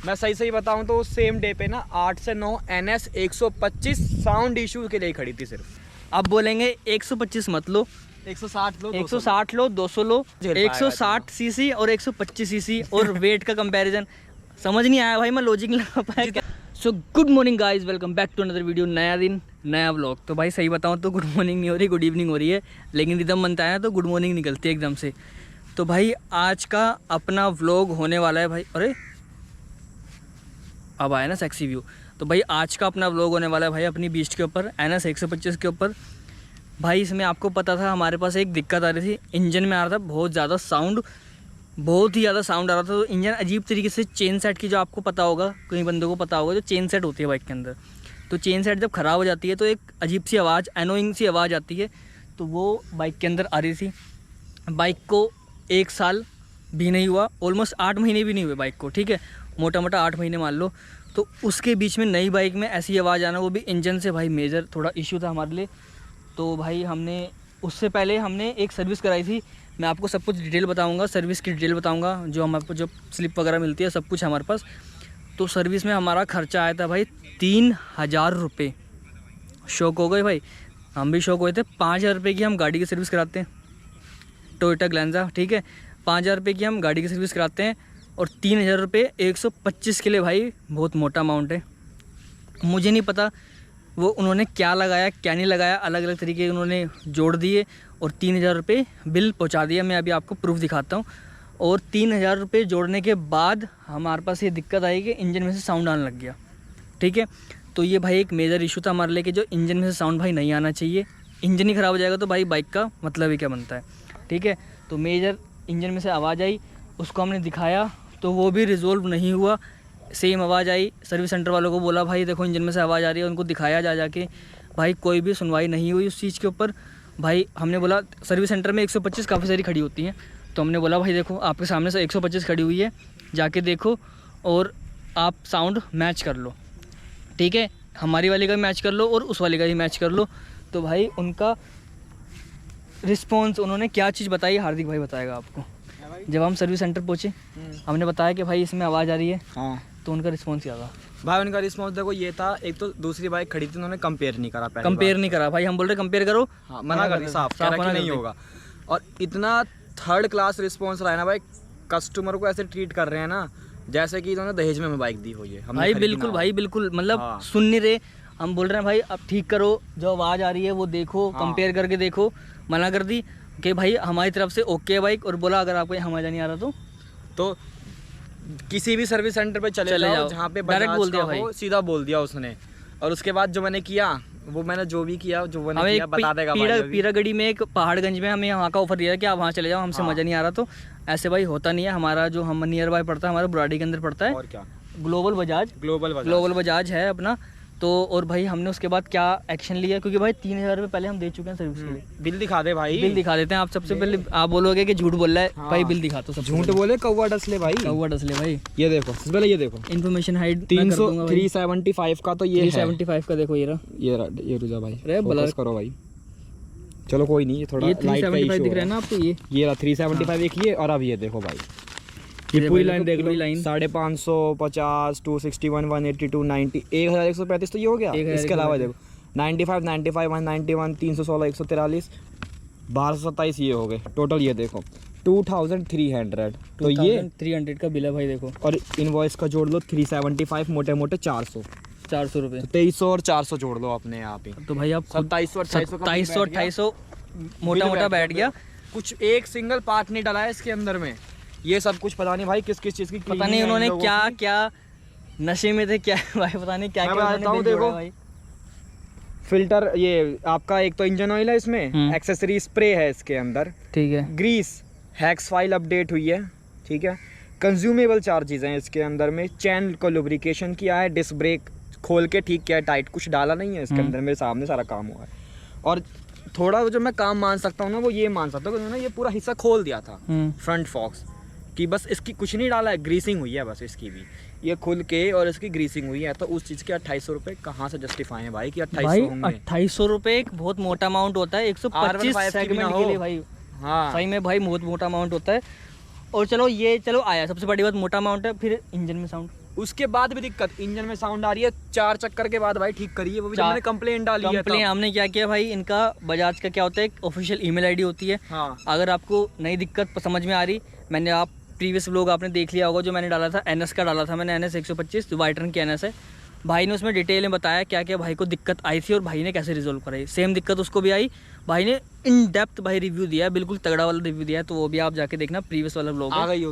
मैं सही बताऊं तो सेम डे पे ना 8 से 9 NS 125 साउंड इशू के लिए खड़ी थी सिर्फ। अब बोलेंगे 125 मत लो, 160 लो, 160 लो, 200 लो, 160 सीसी और 125 सीसी और वेट का कंपैरिजन समझ नहीं आया भाई, मैं लॉजिक नहीं लगा पाया। So good morning guys, welcome back to another video. नया दिन नया व्लॉग। तो भाई सही बताऊं तो गुड मॉर्निंग नहीं हो रही, गुड इवनिंग हो रही है, लेकिन रिदम बनता है ना तो गुड मॉर्निंग निकलती है एकदम से। तो भाई आज का अपना व्लॉग होने वाला है भाई, अरे अब आया ना सेक्सी व्यू। तो भाई आज का अपना व्लॉग होने वाला है भाई अपनी बीस्ट के ऊपर, NS 125 के ऊपर। भाई इसमें आपको पता था हमारे पास एक दिक्कत आ रही थी, इंजन में आ रहा था बहुत ज़्यादा साउंड, बहुत ही ज़्यादा साउंड आ रहा था। तो इंजन अजीब तरीके से चेन सेट की, जो आपको पता होगा, कई बंदों को पता होगा, जो चेन सेट होती है बाइक के अंदर, तो चेन सेट जब ख़राब हो जाती है तो एक अजीब सी आवाज़, एनोइंग सी आवाज़ आती है। तो वो बाइक के अंदर आ रही थी। बाइक को 1 साल भी नहीं हुआ, ऑलमोस्ट 8 महीने भी नहीं हुए बाइक को, ठीक है, मोटा मोटा 8 महीने मान लो। तो उसके बीच में नई बाइक में ऐसी आवाज़ आना, वो भी इंजन से, भाई मेजर थोड़ा इशू था हमारे लिए। तो भाई हमने उससे पहले हमने एक सर्विस कराई थी, मैं आपको सब कुछ डिटेल बताऊंगा, सर्विस की डिटेल बताऊंगा, जो हमारे पास जो स्लिप वगैरह मिलती है सब कुछ हमारे पास। तो सर्विस में हमारा खर्चा आया था भाई 3000 रुपये। शौक हो गए भाई, हम भी शौक हुए थे। 5000 रुपये की हम गाड़ी की सर्विस कराते हैं, टोयोटा ग्लैंजा, ठीक है, 5000 रुपये की हम गाड़ी की सर्विस कराते हैं, और 3000 रुपये 125 के लिए भाई बहुत मोटा अमाउंट है। मुझे नहीं पता वो उन्होंने क्या लगाया क्या नहीं लगाया, अलग अलग तरीके के उन्होंने जोड़ दिए और 3000 रुपये बिल पहुंचा दिया। मैं अभी आपको प्रूफ दिखाता हूं। और 3000 रुपये जोड़ने के बाद हमारे पास ये दिक्कत आई कि इंजन में से साउंड आने लग गया, ठीक है। तो ये भाई एक मेजर इशू था हमारे लिए कि जो इंजन में से साउंड भाई नहीं आना चाहिए। इंजन ही ख़राब हो जाएगा तो भाई बाइक का मतलब ही क्या बनता है, ठीक है। तो मेजर इंजन में से आवाज़ आई, उसको हमने दिखाया तो वो भी रिजोल्व नहीं हुआ। सेम आवाज़ आई, सर्विस सेंटर वालों को बोला भाई देखो इंजन में से आवाज़ आ रही है, उनको दिखाया जाके, भाई कोई भी सुनवाई नहीं हुई उस चीज़ के ऊपर। भाई हमने बोला, सर्विस सेंटर में 125 काफ़ी सारी खड़ी होती हैं, तो हमने बोला भाई देखो आपके सामने से 125 खड़ी हुई है, जाके देखो और आप साउंड मैच कर लो, ठीक है, हमारी वाली का भी मैच कर लो और उस वाली का भी मैच कर लो। तो भाई उनका रिस्पॉन्स, उन्होंने क्या चीज़ बताई हार्दिक भाई बताएगा आपको। जब हम सर्विस सेंटर पहुँचे हमने बताया कि भाई इसमें आवाज़ आ रही है, हाँ, तो उनका रिस्पॉन्स क्या था भाई? उनका रिस्पॉन्स देखो ये था, एक तो दूसरी बाइक खड़ी थी, उन्होंने कंपेयर नहीं करा, कंपेयर नहीं करा। भाई हम बोल रहे कंपेयर करो, हाँ, मना कर दी, साफ मना नहीं होगा। और इतना थर्ड क्लास रिस्पॉन्स रहा है ना भाई, कस्टमर को ऐसे ट्रीट कर रहे हैं ना जैसे कि इन्होंने दहेज में बाइक दी हुई है। भाई बिल्कुल भाई बिल्कुल, मतलब हाँ। सुन नहीं रहे, हम बोल रहे हैं भाई अब ठीक करो, जो आवाज़ आ रही है वो देखो, हाँ, कंपेयर करके देखो। मना कर दी कि भाई हमारी तरफ से ओके बाइक, और बोला अगर आपको यहाँ मजा नहीं आ रहा तो किसी भी सर्विस सेंटर पे चले जाओ जहाँ पे डायरेक्ट बोल दिया भाई, सीधा बोल दिया उसने। और उसके बाद जो मैंने किया, वो मैंने जो भी किया, जो मैंने किया बता देगा। पीरागढ़ी में एक पहाड़गंज में हमें वहाँ का ऑफर दिया कि आप वहाँ चले जाओ, हमसे मज़ा नहीं आ रहा। तो ऐसे भाई होता नहीं है। हमारा जो हम नियर बाय पड़ता है, हमारा बुराड़ी के अंदर पड़ता है, और क्या, ग्लोबल बजाज है अपना। तो और भाई हमने उसके बाद क्या एक्शन लिया, क्योंकि भाई 3000 रुपये पहले हम दे चुके हैं सर्विस के लिए। बिल दिखा दे भाई, बिल दिखा देते हैं। आप सबसे पहले आप बोलोगे कि झूठ बोल रहा है, हाँ, भाई बिल दिखा। तो सब झूठ बोले कौवा डसले भाई, कौवा डसले भाई। ये देखो सबसे पहले, ये देखो इन्फॉर्मेशन हाइड 375 का, तो ये 375 का देखो, ये रुजा भाई, फोकस करो भाई। चलो कोई नहीं, ये थोड़ा लाइट का इशू दिख रहा है ना आपको, ये 375 देखिए। और अब ये देखो भाई, ये पूरी लाइन देख लो, 550, 261, 182, 90, 1135, तो ये हो गया। इसके अलावा देखो 95, 95, 191, 316, 143, 1227, ये हो गए टोटल। ये देखो 2300, तो ये 300 का बिल है भाई देखो। और इनवॉइस का जोड़ लो 375, मोटे मोटे 400 रुपये, 2300 और 400 जोड़ लो अपने आप ही। तो भाई आप 2700 2800 मोटा मोटा बैठ गया। कुछ एक सिंगल पार्ट नहीं डाला है इसके अंदर में। ये सब कुछ पता नहीं भाई किस किस चीज़ की, पता नहीं उन्होंने क्या क्या नशे में थे क्या भाई, पता नहीं क्या क्या देखो भाई। फिल्टर, ये आपका एक तो इंजन ऑयल है इसमें, एक्सेसरी स्प्रे है इसके अंदर, ठीक है, ग्रीस, हैक्स फाइल अपडेट हुई है, ठीक है, कंज्यूमेबल चार्जेस हैं इसके अंदर में, चैन को लुब्रिकेशन किया है, डिस्क ब्रेक खोल के ठीक किया है, टाइट कुछ डाला नहीं है इसके अंदर, मेरे सामने सारा काम हुआ है। और थोड़ा जो मैं काम मान सकता हूँ ना, वो ये मान सकता हूँ कि उन्होंने ये पूरा हिस्सा खोल दिया था फ्रंट फॉक्स कि बस इसकी कुछ नहीं डाला है, ग्रीसिंग हुई है बस इसकी भी, ये खुल के और इसकी ग्रीसिंग हुई है। तो उस चीज़ के 2800 रुपये कहाँ से जस्टिफाई है भाई कि 2800 होंगे? 2800 रुपये एक बहुत मोटा अमाउंट होता है 125 सेगमेंट के लिए भाई, हाँ सही में भाई बहुत मोटा अमाउंट होता है। और चलो ये चलो आया, सबसे बड़ी बात मोटा अमाउंट है। फिर इंजन में साउंड उसके बाद भी दिक्कत, इंजन में साउंड आ रही है, 4 चक्कर के बाद भाई ठीक करिए, वो भी जब मैंने कंप्लेंट डाली है। कंप्लेंट हमने क्या किया भाई, इनका बजाज का क्या होता है, एक ऑफिशियल ईमेल आईडी होती है। हाँ। अगर आपको नई दिक्कत समझ में आ रही, मैंने आप प्रीवियस व्लॉग आपने देख लिया होगा, जो मैंने डाला था NS का डाला था मैंने, NS 125 जो वाइटरन की NS है। भाई ने उसमें डिटेल में बताया क्या क्या भाई को दिक्कत आई थी और भाई ने कैसे रिजोल्व कराई। सेम दिक्कत उसको भी आई, भाई ने इन डेप्थ भाई रिव्यू दिया है, बिल्कुल तगड़ा वाला रिव्यू दिया है। तो वो भी आप जाके देखना, प्रीवियस वाला व्लॉग आ गई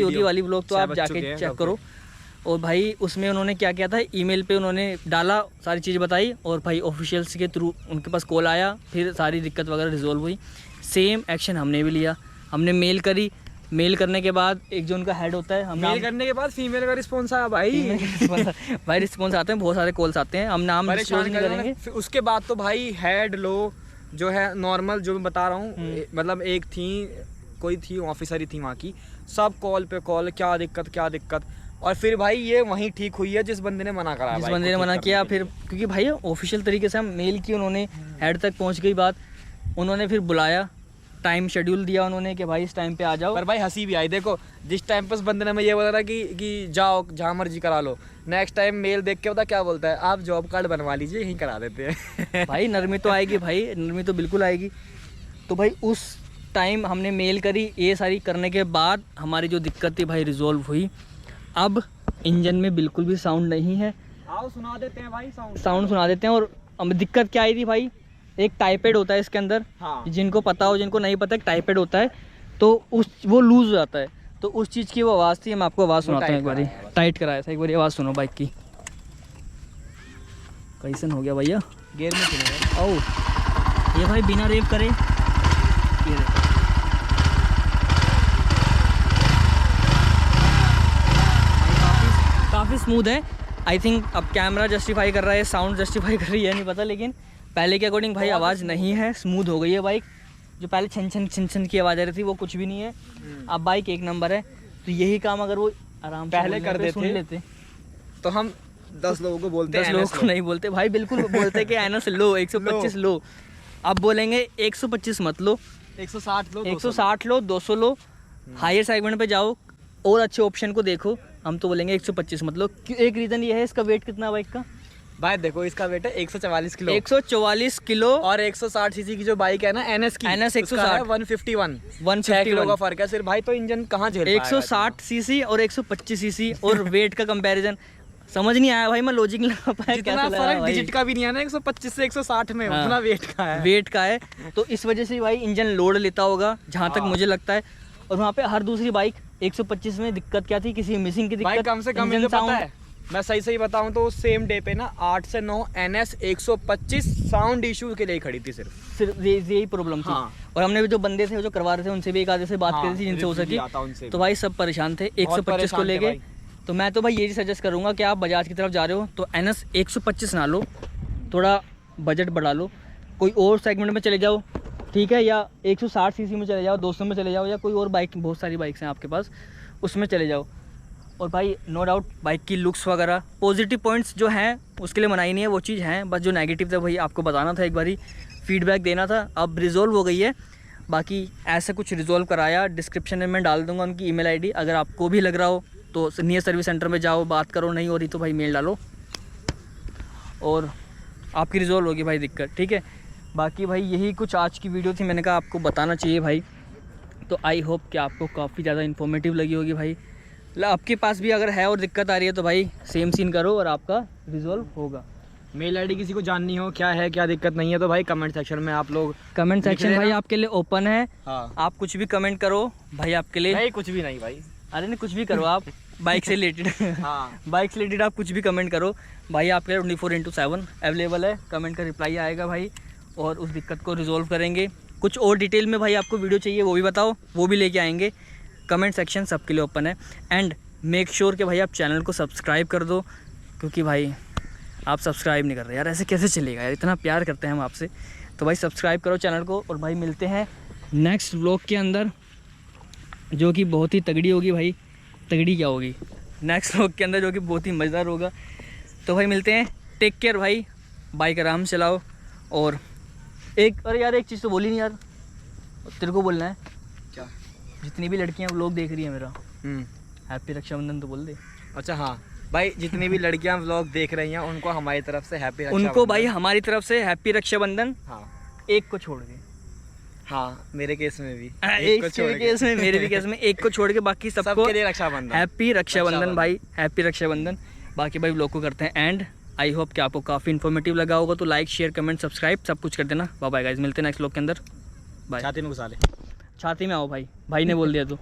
होगी वाली व्लॉग, तो आप जाके चेक करो। और भाई उसमें उन्होंने क्या किया था, ईमेल पे उन्होंने डाला, सारी चीज़ बताई, और भाई ऑफिशियल्स के थ्रू उनके पास कॉल आया, फिर सारी दिक्कत वगैरह रिजोल्व हुई। सेम एक्शन हमने भी लिया, हमने मेल करी, मेल करने के बाद एक जो उनका हेड होता है, हम मेल करने के बाद फीमेल का रिस्पॉन्स आया भाई। भाई रिस्पॉन्स आते हैं, बहुत सारे कॉल्स आते हैं, हम नाम डिस्क्लोज नहीं करेंगे। फिर उसके बाद तो भाई हेड लो जो है नॉर्मल, जो मैं बता रहा हूँ, मतलब एक थी, कोई थी ऑफिसर ही थी वहाँ की, सब कॉल पे कॉल, क्या दिक्कत। और फिर भाई ये वहीं ठीक हुई है जिस बंदे ने मना करा, जिस बंदे ने मना किया। फिर क्योंकि भाई ऑफिशियल तरीके से हम मेल की, उन्होंने हेड तक पहुँच गई बात, उन्होंने फिर बुलाया, टाइम शेड्यूल दिया उन्होंने कि भाई इस टाइम पे आ जाओ। पर भाई हंसी भी आई, देखो जिस टाइम पे उस बंदे ने मैं ये बोला था कि जाओ जहाँ मर्जी करा लो, नेक्स्ट टाइम मेल देख के पता क्या बोलता है, आप जॉब कार्ड बनवा लीजिए, यहीं करा देते हैं। भाई नरमी तो आएगी, भाई नरमी तो बिल्कुल आएगी। तो भाई उस टाइम हमने मेल करी, ये सारी करने के बाद हमारी जो दिक्कत थी भाई रिजॉल्व हुई। अब इंजन में बिल्कुल भी साउंड नहीं है। आओ सुना देते हैं भाई, साउंड सुना देते हैं। और अब दिक्कत क्या आई थी भाई, एक टाइपेड होता है इसके अंदर। हाँ। जिनको पता हो, जिनको नहीं पता, एक टाइपेड होता है, तो वो लूज हो जाता है, तो उस चीज़ की वो आवाज़ थी। मैं आपको आवाज़ सुनाता हूँ, एक बारी टाइट कराया था, एक बारी आवाज़ सुनो बाइक की। कैसन हो गया भैया, गेयर में सुनो। आओ ये भाई बिना रेप करे, काफ़ी स्मूथ है। आई थिंक अब कैमरा जस्टिफाई कर रहा है, साउंड जस्टिफाई कर रही है, नहीं पता, लेकिन पहले के अकॉर्डिंग भाई आवाज़ नहीं है, स्मूथ हो गई है बाइक। जो पहले छन की आवाज़ आ रही थी वो कुछ भी नहीं है, अब बाइक एक नंबर है। तो यही काम अगर वो आराम से पहले कर देते, सुन लेते, तो हम 10 लोगों को बोलते, 10 लोगों को नहीं बोलते भाई, बिल्कुल बोलते कि NS लो, 125 लो। अब बोलेंगे 125 मत लो, 160 लो, 160 लो, 200 लो, हायर सेगमेंट पे जाओ और अच्छे ऑप्शन को देखो। हम तो बोलेंगे 125 मत लो। एक रीज़न ये है, इसका वेट कितना बाइक का भाई, देखो इसका वेट है 144 किलो, 144 किलो। और 160 सीसी की जो बाइक है ना NS की, NS 160 151 किलो का फर्क है सिर्फ भाई। तो इंजन कहाँ झेल पाएगा? 160 सीसी और 125 सीसी और वेट का कंपैरिजन समझ नहीं आया भाई, मैं लॉजिक नहीं लगा पाया। जितना फर्क डिजिट का भी नहीं है ना 125 से 160 में, हाँ, उतना वेट का है, वेट का है। तो इस वजह से भाई इंजन लोड लेता होगा, जहाँ तक मुझे लगता है। और वहाँ पे हर दूसरी बाइक 125 में दिक्कत क्या थी, किसी मिसिंग की दिक्कत, कम से कम मुझे पता है, मैं सही बताऊं तो सेम डे पे ना 8 से 9 NS 125 साउंड इशू के लिए खड़ी थी, सिर्फ यही प्रॉब्लम थी। हाँ। और हमने भी जो बंदे थे जो करवा रहे थे उनसे भी एक आधे से बात करी थी, जिनसे हो सकी। तो भाई सब परेशान थे 125 को लेके। तो मैं तो भाई यही सजेस्ट करूंगा कि आप बजाज की तरफ जा रहे हो तो NS 125 ना लो, थोड़ा बजट बढ़ा लो, कोई और सेगमेंट में चले जाओ, ठीक है, या 160 सीसी में चले जाओ, 200 में चले जाओ, या कोई और बाइक, बहुत सारी बाइक्स हैं आपके पास, उसमें चले जाओ। और भाई नो डाउट बाइक की लुक्स वगैरह, पॉजिटिव पॉइंट्स जो हैं उसके लिए मनाही नहीं है, वो चीज़ है, बस जो नेगेटिव था भाई आपको बताना था, एक बारी फीडबैक देना था। अब रिजॉल्व हो गई है, बाकी ऐसा कुछ रिजॉल्व कराया, डिस्क्रिप्शन में मैं डाल दूंगा उनकी ईमेल आईडी। अगर आपको भी लग रहा हो तो नियर सर्विस सेंटर में जाओ, बात करो, नहीं हो रही तो भाई मेल डालो और आपकी रिजॉल्व होगी भाई दिक्कत, ठीक है। बाकी भाई यही कुछ आज की वीडियो थी, मैंने कहा आपको बताना चाहिए भाई। तो आई होप कि आपको काफ़ी ज़्यादा इन्फॉर्मेटिव लगी होगी भाई। आपके पास भी अगर है और दिक्कत आ रही है तो भाई सेम सीन करो और आपका रिजॉल्व होगा। मेल आईडी किसी को जाननी हो क्या है क्या दिक्कत नहीं है तो भाई कमेंट सेक्शन में आप लोग, कमेंट सेक्शन भाई आपके लिए ओपन है। हाँ। आप कुछ भी कमेंट करो भाई आपके लिए। नहीं कुछ भी नहीं भाई, अरे नहीं कुछ भी करो आप बाइक से रिलेटेड। हाँ, बाइक से रिलेटेड आप कुछ भी कमेंट करो भाई, आपके लिए 24/7 अवेलेबल है, कमेंट का रिप्लाई आएगा भाई और उस दिक्कत को रिजॉल्व करेंगे। कुछ और डिटेल में भाई आपको वीडियो चाहिए वो भी बताओ, वो भी लेके आएंगे। कमेंट सेक्शन सबके लिए ओपन है। एंड मेक श्योर कि भाई आप चैनल को सब्सक्राइब कर दो, क्योंकि भाई आप सब्सक्राइब नहीं कर रहे यार, ऐसे कैसे चलेगा यार, इतना प्यार करते हैं हम आपसे। तो भाई सब्सक्राइब करो चैनल को। और भाई मिलते हैं नेक्स्ट व्लॉग के अंदर, जो कि बहुत ही तगड़ी होगी भाई। तगड़ी क्या होगी नेक्स्ट व्लॉग के अंदर, जो कि बहुत ही मज़ेदार होगा। तो भाई मिलते हैं, टेक केयर भाई, बाइक आराम से चलाओ। और अरे यार एक चीज़ तो बोली नहीं यार, तेरे को बोलना है क्या? जितनी भी लड़कियां व्लॉग देख रही हैं मेरा, हम्म, हैप्पी रक्षाबंधन तो बोल दे। अच्छा हाँ। भाई जितनी भी लड़कियां व्लॉग देख रही हैं उनको हमारी तरफ से हैप्पी रक्षाबंधन। उनको भाई हमारी तरफ से हैप्पी रक्षाबंधन। हाँ, एक को छोड़ के। हाँ मेरे केस में भी एक को छोड़ केस में, मेरे भी केस में एक को छोड़ के बाकी सबको सबके लिए रक्षाबंधन। हैप्पी रक्षाबंधन भाई, हैप्पी रक्षाबंधन। बाकी भाई व्लॉग को करते हैं एंड। आई होप कि आपको काफ़ी इन्फॉर्मेटिव लगा होगा, तो लाइक शेयर कमेंट सब्सक्राइब सब कुछ कर देना। बाय बाय गाइस, मिलते हैं नेक्स्ट व्लॉग के अंदर। बाय। छाती में घुसा ले। छाती में आओ भाई, भाई ने बोल दिया तो।